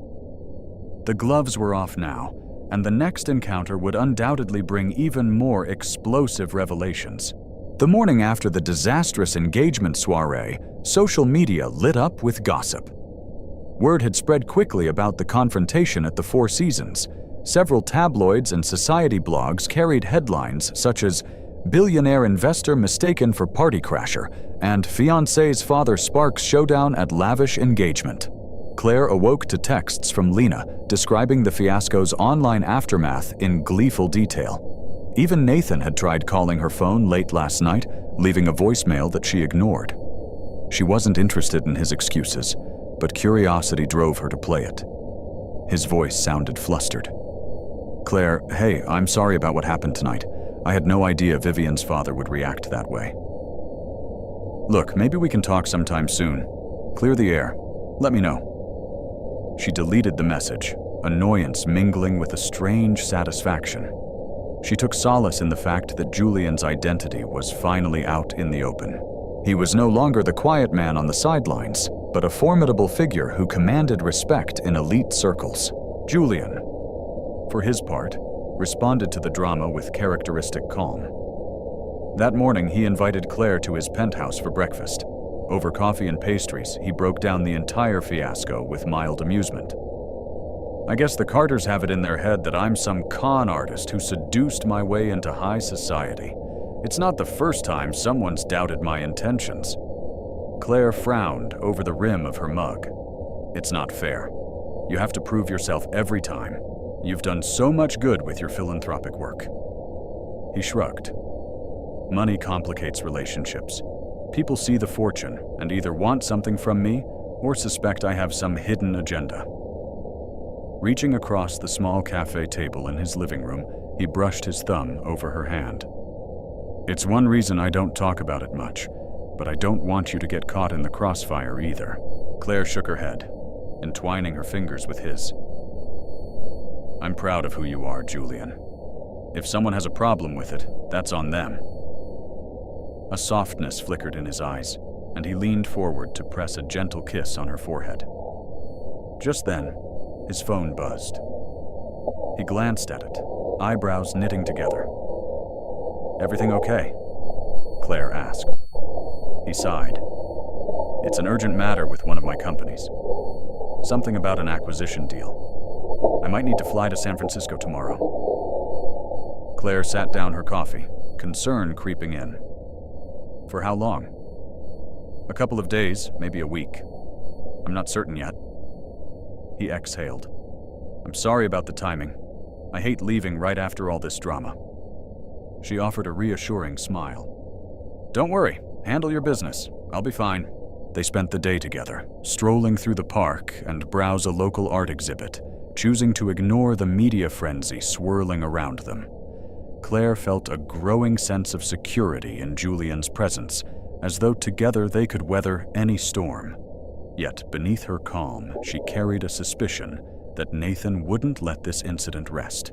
The gloves were off now, and the next encounter would undoubtedly bring even more explosive revelations. The morning after the disastrous engagement soiree, social media lit up with gossip. Word had spread quickly about the confrontation at the Four Seasons. Several tabloids and society blogs carried headlines such as "Billionaire investor mistaken for party crasher" and "Fiancé's father sparks showdown at lavish engagement." Claire awoke to texts from Lena describing the fiasco's online aftermath in gleeful detail. Even Nathan had tried calling her phone late last night, leaving a voicemail that she ignored. She wasn't interested in his excuses, but curiosity drove her to play it. His voice sounded flustered. "Claire, hey, I'm sorry about what happened tonight. I had no idea Vivian's father would react that way. Look, maybe we can talk sometime soon. Clear the air. Let me know." She deleted the message, annoyance mingling with a strange satisfaction. She took solace in the fact that Julian's identity was finally out in the open. He was no longer the quiet man on the sidelines, but a formidable figure who commanded respect in elite circles. Julian, for his part, responded to the drama with characteristic calm. That morning, he invited Claire to his penthouse for breakfast. Over coffee and pastries, he broke down the entire fiasco with mild amusement. "I guess the Carters have it in their head that I'm some con artist who seduced my way into high society. It's not the first time someone's doubted my intentions." Claire frowned over the rim of her mug. "It's not fair. You have to prove yourself every time. You've done so much good with your philanthropic work." He shrugged. "Money complicates relationships. People see the fortune and either want something from me or suspect I have some hidden agenda." Reaching across the small cafe table in his living room, he brushed his thumb over her hand. "It's one reason I don't talk about it much, but I don't want you to get caught in the crossfire either." Claire shook her head, entwining her fingers with his. "I'm proud of who you are, Julian. If someone has a problem with it, that's on them." A softness flickered in his eyes, and he leaned forward to press a gentle kiss on her forehead. Just then, his phone buzzed. He glanced at it, eyebrows knitting together. "Everything okay?" Claire asked. He sighed. "It's an urgent matter with one of my companies. Something about an acquisition deal. I might need to fly to San Francisco tomorrow." Claire sat down her coffee, concern creeping in. "For how long?" "A couple of days, maybe a week. I'm not certain yet." He exhaled. "I'm sorry about the timing. I hate leaving right after all this drama." She offered a reassuring smile. "Don't worry, handle your business. I'll be fine." They spent the day together, strolling through the park and browse a local art exhibit, choosing to ignore the media frenzy swirling around them. Claire felt a growing sense of security in Julian's presence, as though together they could weather any storm. Yet beneath her calm, she carried a suspicion that Nathan wouldn't let this incident rest.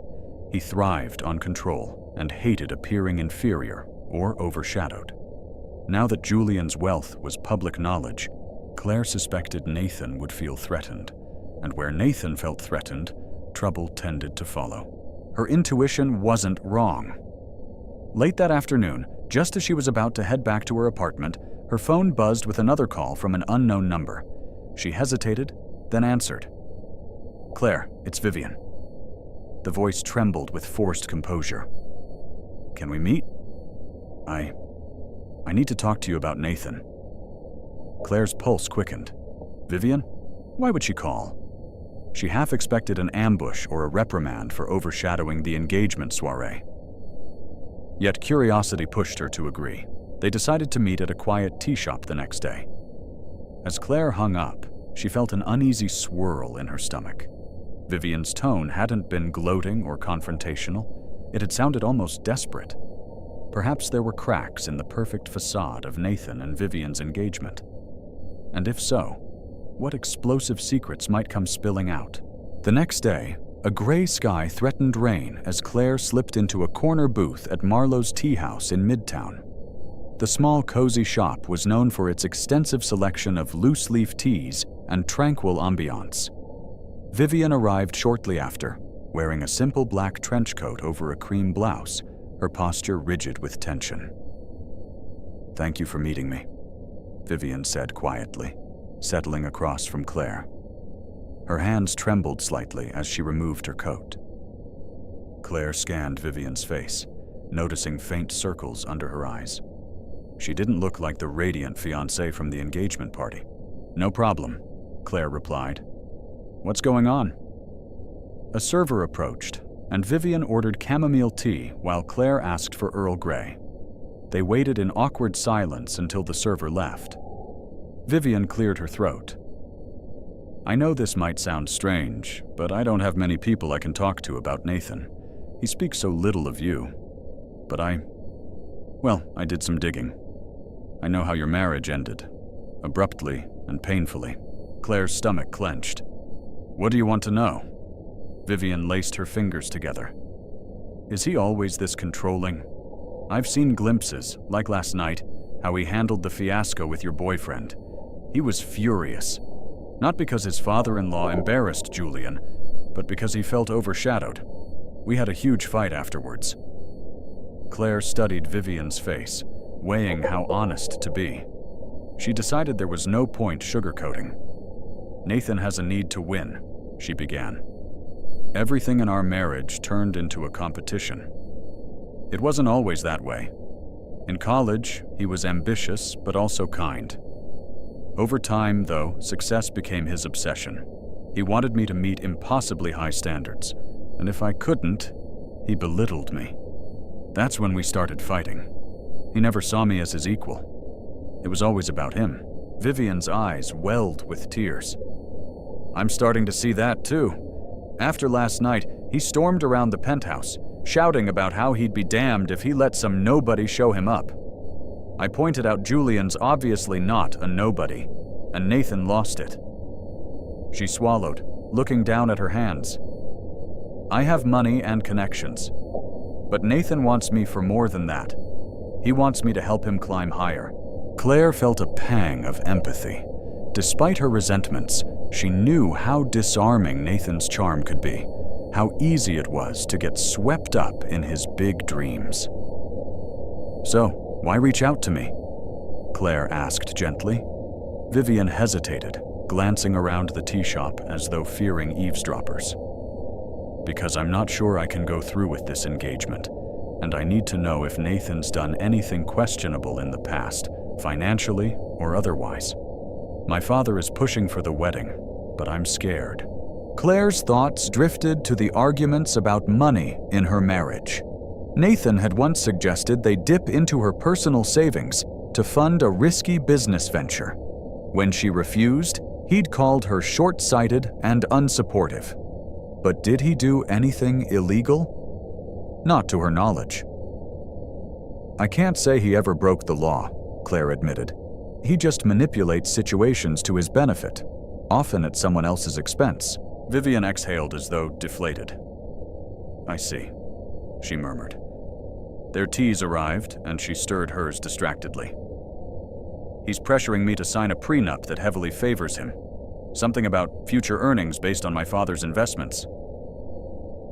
He thrived on control and hated appearing inferior or overshadowed. Now that Julian's wealth was public knowledge, Claire suspected Nathan would feel threatened, and where Nathan felt threatened, trouble tended to follow. Her intuition wasn't wrong. Late that afternoon, just as she was about to head back to her apartment, her phone buzzed with another call from an unknown number. She hesitated, then answered. "Claire, it's Vivian." The voice trembled with forced composure. "Can we meet? I need to talk to you about Nathan." Claire's pulse quickened. Vivian? Why would she call? She half expected an ambush or a reprimand for overshadowing the engagement soiree. Yet curiosity pushed her to agree. They decided to meet at a quiet tea shop the next day. As Claire hung up, she felt an uneasy swirl in her stomach. Vivian's tone hadn't been gloating or confrontational. It had sounded almost desperate. Perhaps there were cracks in the perfect facade of Nathan and Vivian's engagement. And if so, what explosive secrets might come spilling out? The next day, a gray sky threatened rain as Claire slipped into a corner booth at Marlowe's Tea House in Midtown. The small, cozy shop was known for its extensive selection of loose-leaf teas and tranquil ambiance. Vivian arrived shortly after, wearing a simple black trench coat over a cream blouse, her posture rigid with tension. "Thank you for meeting me," Vivian said quietly, settling across from Claire. Her hands trembled slightly as she removed her coat. Claire scanned Vivian's face, noticing faint circles under her eyes. She didn't look like the radiant fiancée from the engagement party. "No problem," Claire replied. "What's going on?" A server approached, and Vivian ordered chamomile tea while Claire asked for Earl Grey. They waited in awkward silence until the server left. Vivian cleared her throat. "I know this might sound strange, but I don't have many people I can talk to about Nathan. He speaks so little of you. But I did some digging. I know how your marriage ended, abruptly and painfully." Claire's stomach clenched. "What do you want to know?" Vivian laced her fingers together. "Is he always this controlling? I've seen glimpses, like last night, how he handled the fiasco with your boyfriend. He was furious. Not because his father-in-law embarrassed Julian, but because he felt overshadowed. We had a huge fight afterwards." Claire studied Vivian's face, weighing how honest to be. She decided there was no point sugarcoating. "Nathan has a need to win," she began. "Everything in our marriage turned into a competition. It wasn't always that way. In college, he was ambitious but also kind. Over time, though, success became his obsession. He wanted me to meet impossibly high standards, and if I couldn't, he belittled me. That's when we started fighting. He never saw me as his equal. It was always about him." Vivian's eyes welled with tears. "I'm starting to see that too. After last night, he stormed around the penthouse, shouting about how he'd be damned if he let some nobody show him up. I pointed out Julian's obviously not a nobody, and Nathan lost it." She swallowed, looking down at her hands. "I have money and connections, but Nathan wants me for more than that. He wants me to help him climb higher." Claire felt a pang of empathy. Despite her resentments, she knew how disarming Nathan's charm could be, how easy it was to get swept up in his big dreams. "So, why reach out to me?" Claire asked gently. Vivian hesitated, glancing around the tea shop as though fearing eavesdroppers. "Because I'm not sure I can go through with this engagement, and I need to know if Nathan's done anything questionable in the past, financially or otherwise. My father is pushing for the wedding, but I'm scared." Claire's thoughts drifted to the arguments about money in her marriage. Nathan had once suggested they dip into her personal savings to fund a risky business venture. When she refused, he'd called her short-sighted and unsupportive. But did he do anything illegal? Not to her knowledge. "I can't say he ever broke the law," Claire admitted. "He just manipulates situations to his benefit, often at someone else's expense." Vivian exhaled as though deflated. "I see," she murmured. Their teas arrived, and she stirred hers distractedly. "He's pressuring me to sign a prenup that heavily favors him. Something about future earnings based on my father's investments."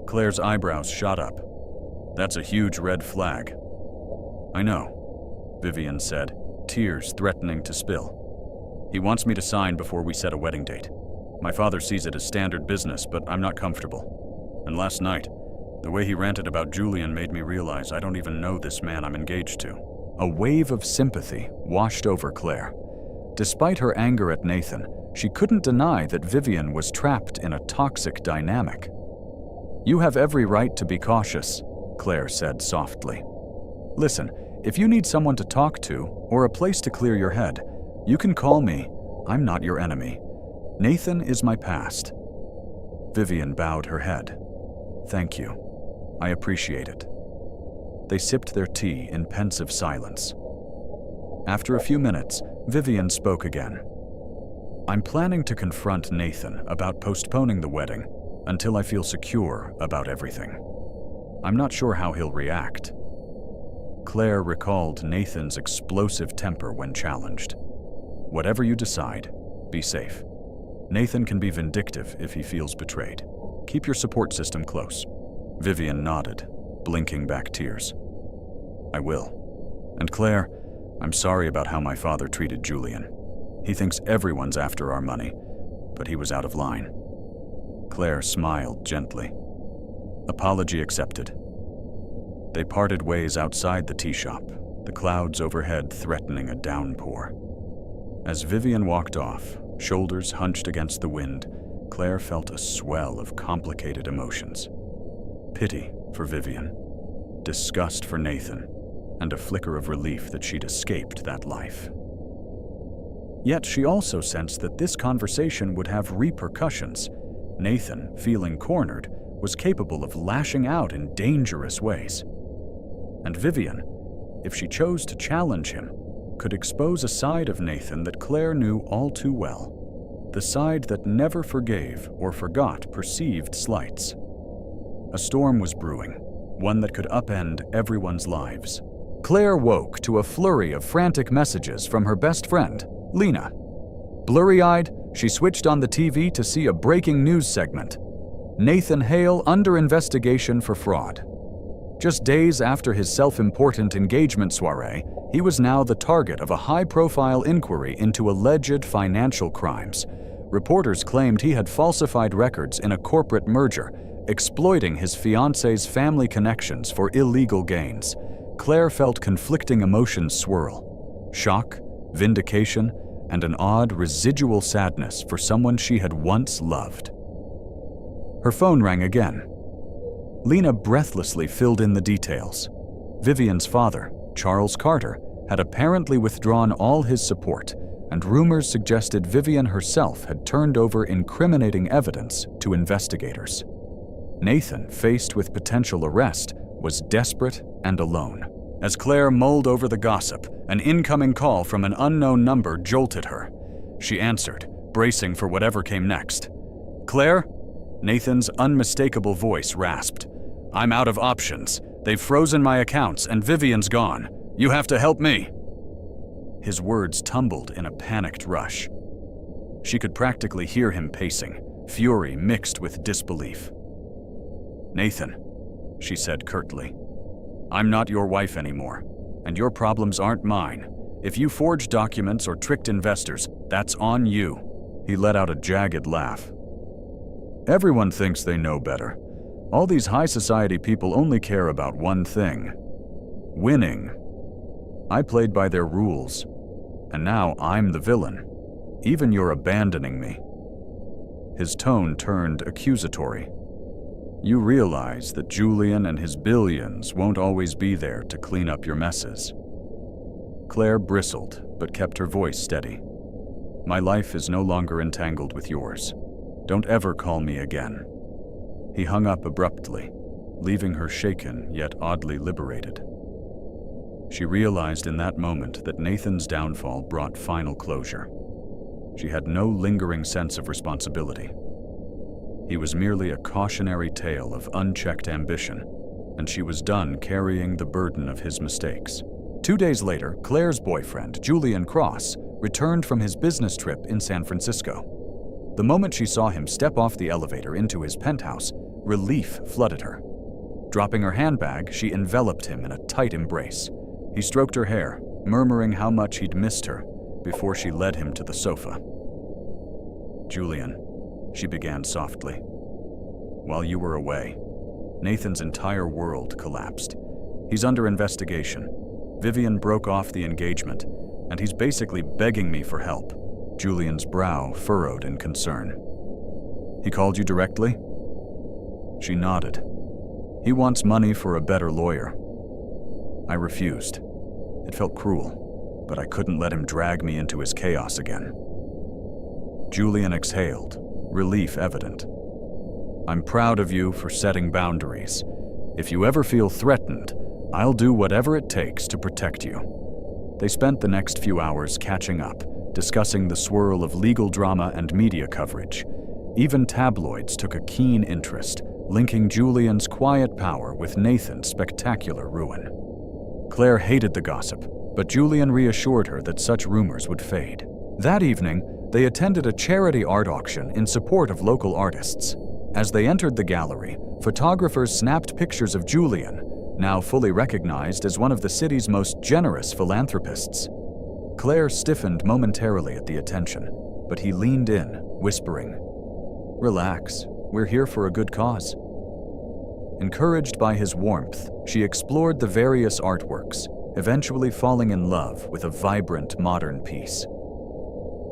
Claire's eyebrows shot up. "That's a huge red flag." "I know," Vivian said, tears threatening to spill. "He wants me to sign before we set a wedding date. My father sees it as standard business, but I'm not comfortable. And last night, the way he ranted about Julian made me realize I don't even know this man I'm engaged to." A wave of sympathy washed over Claire. Despite her anger at Nathan, she couldn't deny that Vivian was trapped in a toxic dynamic. "You have every right to be cautious," Claire said softly. "Listen, if you need someone to talk to or a place to clear your head, you can call me. I'm not your enemy. Nathan is my past." Vivian bowed her head. "Thank you." I appreciate it." They sipped their tea in pensive silence. After a few minutes, Vivian spoke again. "I'm planning to confront Nathan about postponing the wedding until I feel secure about everything. I'm not sure how he'll react." Claire recalled Nathan's explosive temper when challenged. "Whatever you decide, be safe. Nathan can be vindictive if he feels betrayed. Keep your support system close." Vivian nodded, blinking back tears. "I will. And Claire, I'm sorry about how my father treated Julian. He thinks everyone's after our money, but he was out of line." Claire smiled gently. Apology accepted. They parted ways outside the tea shop, the clouds overhead threatening a downpour. As Vivian walked off, shoulders hunched against the wind, Claire felt a swell of complicated emotions. Pity for Vivian, disgust for Nathan, and a flicker of relief that she'd escaped that life. Yet she also sensed that this conversation would have repercussions. Nathan, feeling cornered, was capable of lashing out in dangerous ways. And Vivian, if she chose to challenge him, could expose a side of Nathan that Claire knew all too well, the side that never forgave or forgot perceived slights. A storm was brewing, one that could upend everyone's lives. Claire woke to a flurry of frantic messages from her best friend, Lena. Blurry-eyed, she switched on the TV to see a breaking news segment. Nathan Hale under investigation for fraud. Just days after his self-important engagement soiree, he was now the target of a high-profile inquiry into alleged financial crimes. Reporters claimed he had falsified records in a corporate merger, exploiting his fiancée's family connections for illegal gains. Claire felt conflicting emotions swirl: shock, vindication, and an odd residual sadness for someone she had once loved. Her phone rang again. Lena breathlessly filled in the details. Vivian's father, Charles Carter, had apparently withdrawn all his support, and rumors suggested Vivian herself had turned over incriminating evidence to investigators. Nathan, faced with potential arrest, was desperate and alone. As Claire mulled over the gossip, an incoming call from an unknown number jolted her. She answered, bracing for whatever came next. "Claire?" Nathan's unmistakable voice rasped. "I'm out of options. They've frozen my accounts and Vivian's gone. You have to help me." His words tumbled in a panicked rush. She could practically hear him pacing, fury mixed with disbelief. "Nathan," she said curtly, "I'm not your wife anymore, and your problems aren't mine. If you forged documents or tricked investors, that's on you." He let out a jagged laugh. "Everyone thinks they know better. All these high society people only care about one thing: winning. I played by their rules, and now I'm the villain. Even you're abandoning me." His tone turned accusatory. "You realize that Julian and his billions won't always be there to clean up your messes." Claire bristled, but kept her voice steady. "My life is no longer entangled with yours. Don't ever call me again." He hung up abruptly, leaving her shaken yet oddly liberated. She realized in that moment that Nathan's downfall brought final closure. She had no lingering sense of responsibility. He was merely a cautionary tale of unchecked ambition, and she was done carrying the burden of his mistakes. 2 days later, Claire's boyfriend, Julian Cross, returned from his business trip in San Francisco. The moment she saw him step off the elevator into his penthouse, relief flooded her. Dropping her handbag, she enveloped him in a tight embrace. He stroked her hair, murmuring how much he'd missed her, before she led him to the sofa. "Julian," she began softly, "while you were away, Nathan's entire world collapsed. He's under investigation. Vivian broke off the engagement, and he's basically begging me for help." Julian's brow furrowed in concern. "He called you directly?" She nodded. "He wants money for a better lawyer." I refused. It felt cruel, but I couldn't let him drag me into his chaos again. Julian exhaled, relief evident. "I'm proud of you for setting boundaries. If you ever feel threatened, I'll do whatever it takes to protect you." They spent the next few hours catching up, discussing the swirl of legal drama and media coverage. Even tabloids took a keen interest, linking Julian's quiet power with Nathan's spectacular ruin. Claire hated the gossip, but Julian reassured her that such rumors would fade. That evening, they attended a charity art auction in support of local artists. As they entered the gallery, photographers snapped pictures of Julian, now fully recognized as one of the city's most generous philanthropists. Claire stiffened momentarily at the attention, but he leaned in, whispering, "Relax, we're here for a good cause." Encouraged by his warmth, she explored the various artworks, eventually falling in love with a vibrant modern piece.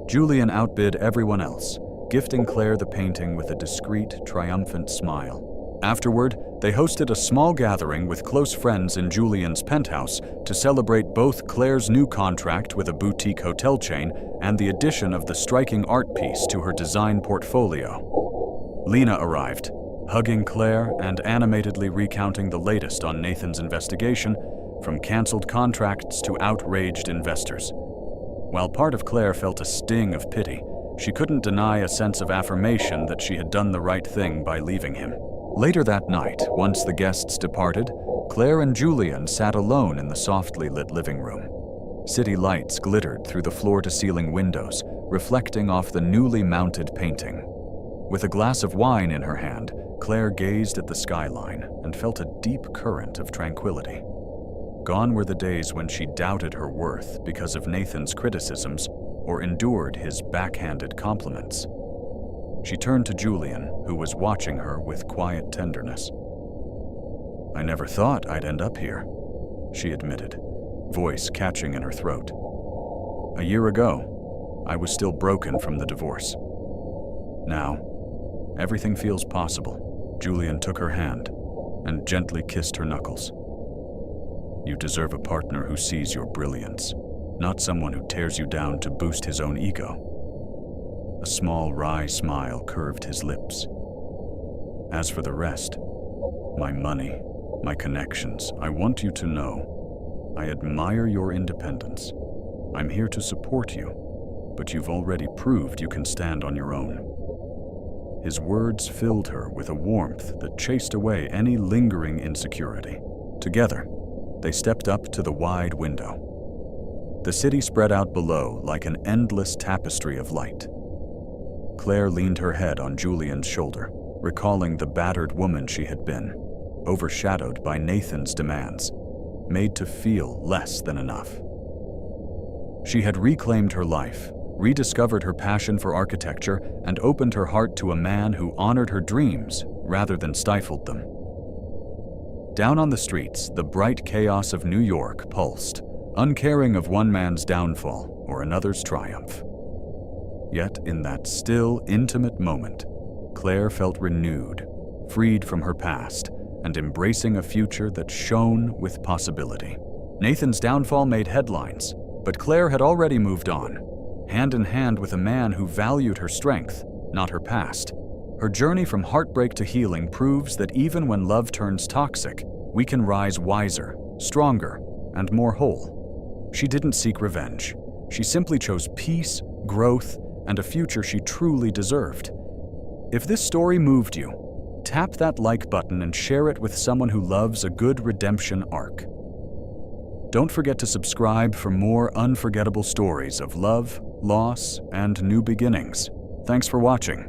Julian outbid everyone else, gifting Claire the painting with a discreet, triumphant smile. Afterward, they hosted a small gathering with close friends in Julian's penthouse to celebrate both Claire's new contract with a boutique hotel chain and the addition of the striking art piece to her design portfolio. Lena arrived, hugging Claire and animatedly recounting the latest on Nathan's investigation, from canceled contracts to outraged investors. While part of Claire felt a sting of pity, she couldn't deny a sense of affirmation that she had done the right thing by leaving him. Later that night, once the guests departed, Claire and Julian sat alone in the softly lit living room. City lights glittered through the floor-to-ceiling windows, reflecting off the newly mounted painting. With a glass of wine in her hand, Claire gazed at the skyline and felt a deep current of tranquility. Gone were the days when she doubted her worth because of Nathan's criticisms or endured his backhanded compliments. She turned to Julian, who was watching her with quiet tenderness. "I never thought I'd end up here," she admitted, voice catching in her throat. "A year ago, I was still broken from the divorce. Now, everything feels possible." Julian took her hand and gently kissed her knuckles. "You deserve a partner who sees your brilliance, not someone who tears you down to boost his own ego." A small, wry smile curved his lips. "As for the rest, my money, my connections, I want you to know, I admire your independence. I'm here to support you, but you've already proved you can stand on your own." His words filled her with a warmth that chased away any lingering insecurity. Together, they stepped up to the wide window. The city spread out below like an endless tapestry of light. Claire leaned her head on Julian's shoulder, recalling the battered woman she had been, overshadowed by Nathan's demands, made to feel less than enough. She had reclaimed her life, rediscovered her passion for architecture, and opened her heart to a man who honored her dreams rather than stifled them. Down on the streets, the bright chaos of New York pulsed, uncaring of one man's downfall or another's triumph. Yet in that still, intimate moment, Claire felt renewed, freed from her past, and embracing a future that shone with possibility. Nathan's downfall made headlines, but Claire had already moved on, hand in hand with a man who valued her strength, not her past. Her journey from heartbreak to healing proves that even when love turns toxic, we can rise wiser, stronger, and more whole. She didn't seek revenge. She simply chose peace, growth, and a future she truly deserved. If this story moved you, tap that like button and share it with someone who loves a good redemption arc. Don't forget to subscribe for more unforgettable stories of love, loss, and new beginnings. Thanks for watching.